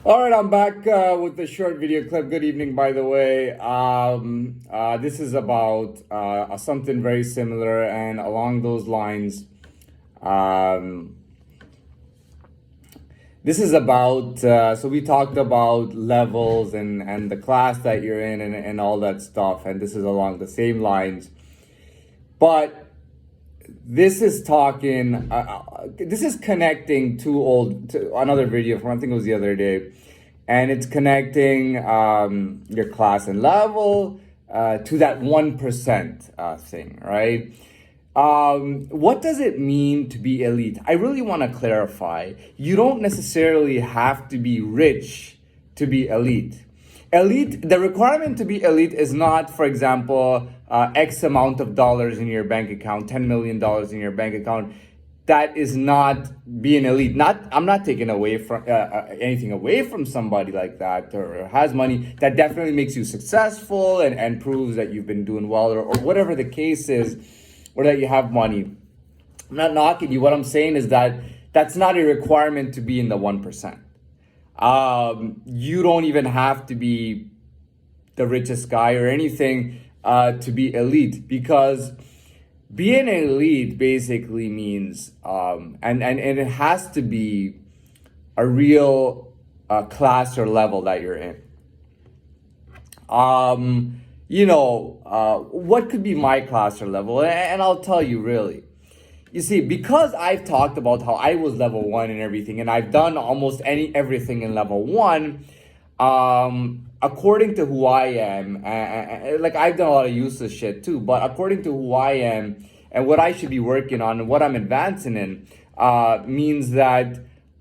All right, I'm back with the short video clip. Good evening, by the way. This is about something very similar and along those lines. Um, this is about, so we talked about levels and the class that you're in and all that stuff. And this is along the same lines. But this is talking, this is connecting to another video from, I think it was the other day. And it's connecting your class and level to that 1% thing, right? What does it mean to be elite? I really want to clarify. You don't necessarily have to be rich to be elite. Elite, the requirement to be elite is not, for example, X amount of dollars in your bank account, $10 million in your bank account. That is not being elite. I'm not taking away from anything away from somebody like that or has money. That definitely makes you successful and proves that you've been doing well or whatever the case is, or that you have money. I'm not knocking you. What I'm saying is that that's not a requirement to be in the 1%. You don't even have to be the richest guy or anything to be elite, because being an elite basically means, and it has to be a real class or level that you're in. What could be my class or level? And I'll tell you really. You see, because I've talked about how I was level 1 and everything, and I've done almost everything in level 1, according to who I am, like I've done a lot of useless shit too, but according to who I am and what I should be working on and what I'm advancing in, means that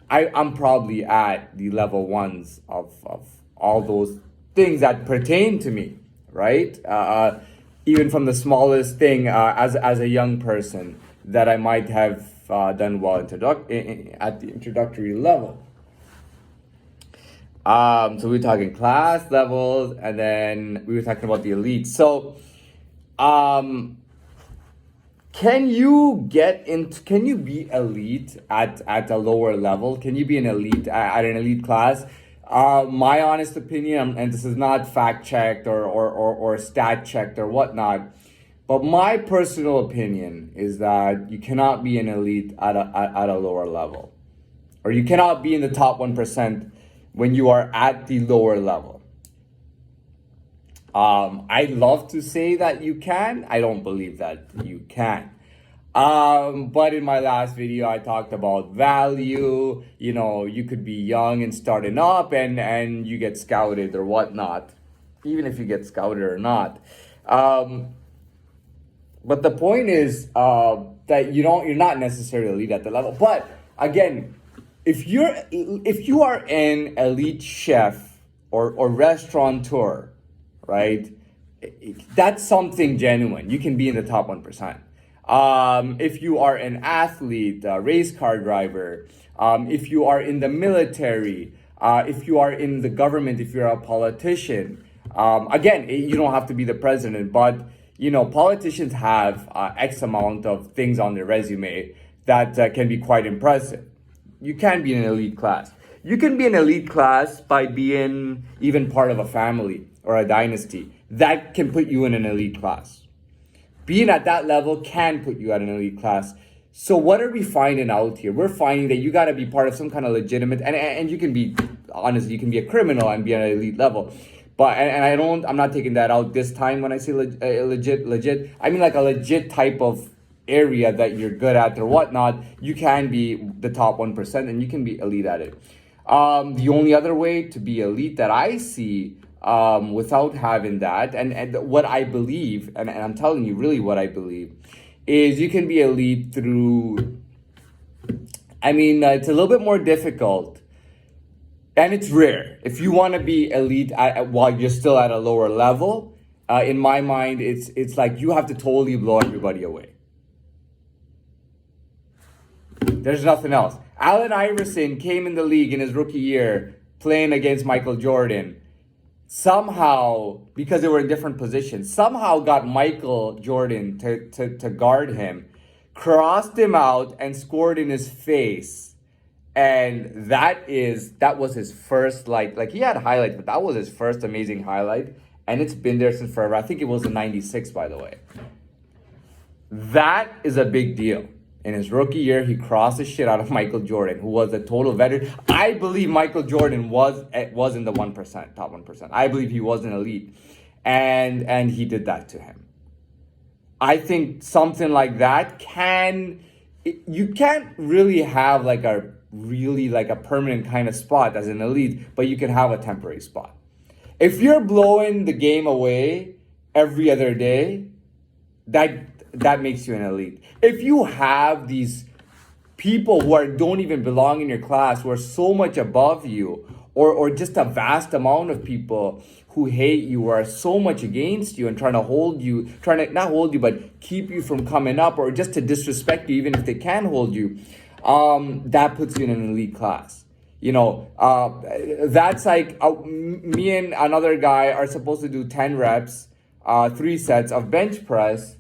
I'm probably at the level 1s of all those things that pertain to me, right? Even from the smallest thing as a young person that I might have done well at the introductory level. So we were talking class levels, and then we were talking about the elite. So, can you be elite at a lower level? Can you be an elite at an elite class? My honest opinion, and this is not fact checked or stat checked or whatnot, but my personal opinion is that you cannot be an elite at a lower level, or you cannot be in the top 1% when you are at the lower level. I'd love to say that you can. I don't believe that you can. But in my last video, I talked about value. You could be young and starting up and you get scouted or whatnot, even if you get scouted or not. But the point is that you're not necessarily elite at the level. But again, if you are an elite chef or restaurateur, right? That's something genuine. You can be in the top 1%. If you are an athlete, a race car driver, if you are in the military, if you are in the government, if you're a politician, again, you don't have to be the president, but politicians have X amount of things on their resume that can be quite impressive. You can be in an elite class. You can be an elite class by being even part of a family or a dynasty. That can put you in an elite class. Being at that level can put you at an elite class. So what are we finding out here? We're finding that you got to be part of some kind of legitimate, and you can be, honestly, you can be a criminal and be at an elite level. But, I'm not taking that out this time when I say legit. I mean like a legit type of area that you're good at or whatnot. You can be the top 1% and you can be elite at it. The only other way to be elite that I see, without having that, and what I believe, and I'm telling you really what I believe, is you can be elite through, it's a little bit more difficult, and it's rare. If you want to be elite while you're still at a lower level, in my mind, it's like you have to totally blow everybody away. There's nothing else. Allen Iverson came in the league in his rookie year playing against Michael Jordan. Somehow, because they were in different positions, somehow got Michael Jordan to guard him, crossed him out and scored in his face. And that was his first, like he had highlights, but that was his first amazing highlight, and it's been there since forever. I think it was in '96, by the way. That is a big deal. In his rookie year, he crossed the shit out of Michael Jordan, who was a total veteran. I believe Michael Jordan was in the 1%, top 1%. I believe he was an elite, and he did that to him. I think something like that you can't really have like a permanent kind of spot as an elite, but you can have a temporary spot. If you're blowing the game away every other day, that makes you an elite. If you have these people who don't even belong in your class, who are so much above you, or just a vast amount of people who hate you or are so much against you and trying to not hold you, but keep you from coming up, or just to disrespect you, even if they can hold you, that puts you in an elite class. That's like me and another guy are supposed to do 10 reps, 3 sets of bench press,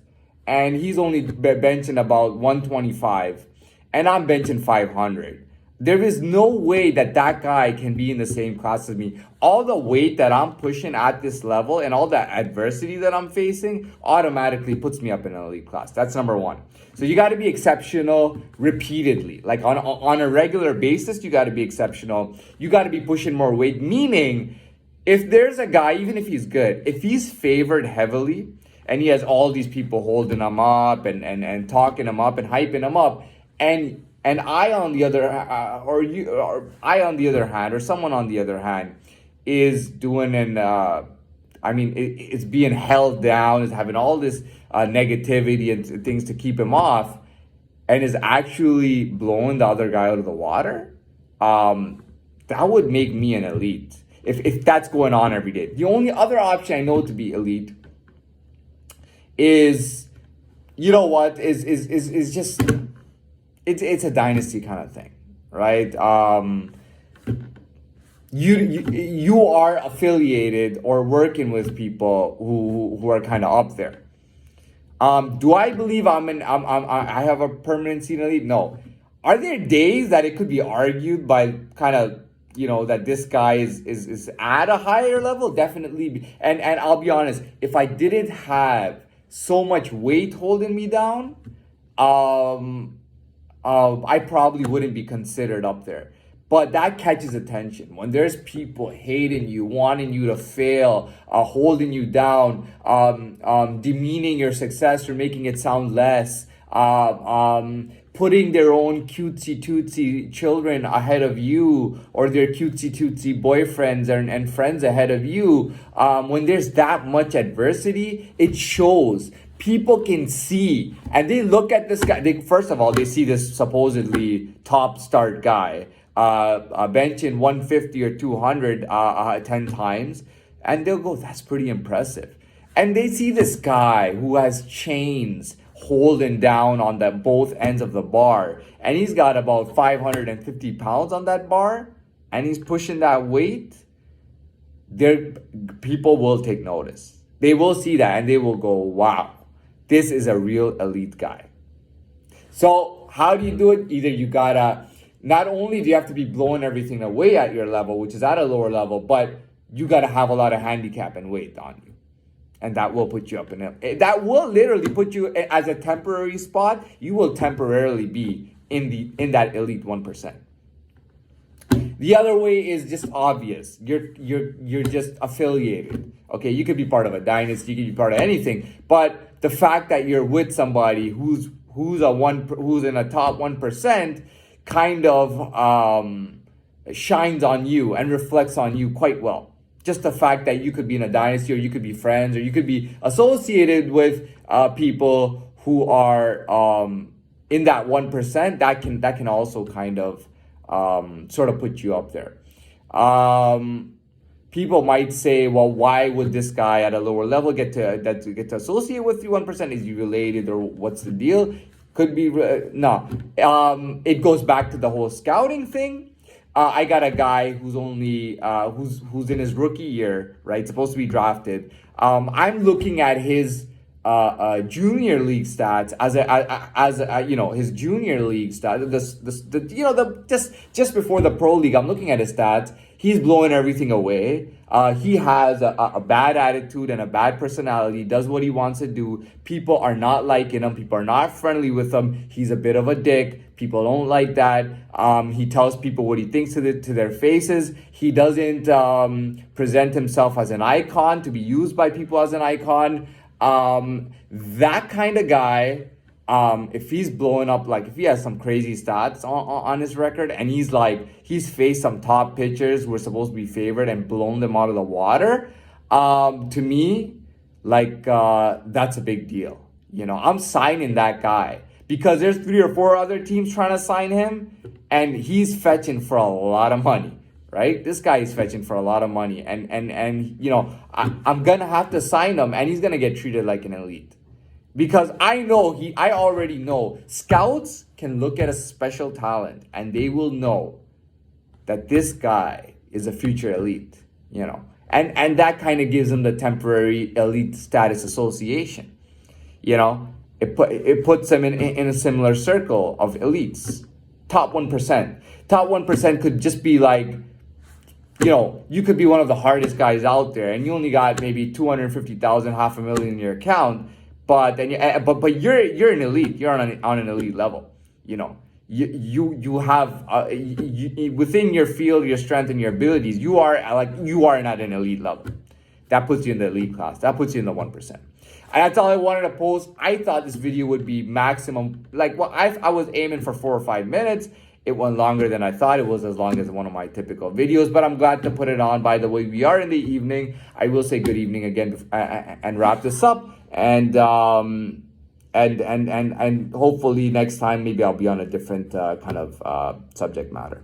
and he's only benching about 125, and I'm benching 500. There is no way that guy can be in the same class as me. All the weight that I'm pushing at this level and all the adversity that I'm facing automatically puts me up in an elite class. That's number one. So you got to be exceptional repeatedly. Like on a regular basis, you got to be exceptional. You got to be pushing more weight, meaning if there's a guy, even if he's good, if he's favored heavily and he has all these people holding him up and talking him up and hyping him up, and I on the other hand, or someone on the other hand, is doing it's being held down, is having all this negativity and things to keep him off, and is actually blowing the other guy out of the water. That would make me an elite if that's going on every day. The only other option I know to be elite is, is just. It's a dynasty kind of thing, right? You are affiliated or working with people who are kind of up there. Do I believe I have a permanent seat in the league? No. Are there days that it could be argued by kind of that this guy is at a higher level? Definitely. And I'll be honest, if I didn't have so much weight holding me down, I probably wouldn't be considered up there. But that catches attention. When there's people hating you, wanting you to fail, holding you down, demeaning your success or making it sound less, putting their own cutesy children ahead of you, or their cutesy boyfriends and friends ahead of you, when there's that much adversity, it shows. People can see, and they look at this guy. First of all, they see this supposedly top start guy benching 150 or 200 10 times, and they'll go, that's pretty impressive. And they see this guy who has chains holding down on both ends of the bar, and he's got about 550 pounds on that bar, and he's pushing that weight. People will take notice. They will see that, and they will go, wow, this is a real elite guy. So how do you do it? Either you gotta, not only do you have to be blowing everything away at your level, which is at a lower level, but you gotta have a lot of handicap and weight on you. And that will put you up that will literally put you as a temporary spot. You will temporarily be in that elite 1%. The other way is just obvious. You're just affiliated. Okay, you could be part of a dynasty, you could be part of anything, but the fact that you're with somebody who's in a top 1% kind of shines on you and reflects on you quite well. Just the fact that you could be in a dynasty, or you could be friends, or you could be associated with people who are in that 1%, that can also kind of sort of put you up there. People might say, well, why would this guy at a lower level get to associate with you 1%? Is he related, or what's the deal? Could be no. It goes back to the whole scouting thing. I got a guy who's only who's in his rookie year, right? Supposed to be drafted. I'm looking at his junior league stats his junior league stats, just before the pro league, I'm looking at his stats. He's blowing everything away. He has a bad attitude and a bad personality, does what he wants to do. People are not liking him. People are not friendly with him. He's a bit of a dick. People don't like that. He tells people what he thinks to their faces. He doesn't present himself as an icon to be used by people as an icon. That kind of guy, if he's blowing up, like if he has some crazy stats on his record, and he's faced some top pitchers who are supposed to be favored and blown them out of the water, to me, that's a big deal. I'm signing that guy because there's 3 or 4 other teams trying to sign him, and he's fetching for a lot of money. Right? This guy is fetching for a lot of money, and I'm gonna have to sign him, and he's gonna get treated like an elite. Because I already know scouts can look at a special talent and they will know that this guy is a future elite, and that kind of gives him the temporary elite status association. It puts him in a similar circle of elites. Top 1%. Top 1% could just be like, you could be one of the hardest guys out there, and you only got maybe 250,000, half a million in your account. But you're an elite. You're on an elite level. You have within your field, your strength and your abilities. You are at an elite level. That puts you in the elite class. That puts you in the 1%. And that's all I wanted to post. I thought this video would be maximum. I was aiming for 4 or 5 minutes. It went longer than I thought. It was as long as one of my typical videos, but I'm glad to put it on. By the way, we are in the evening. I will say good evening again and wrap this up. And hopefully next time maybe I'll be on a different kind of subject matter.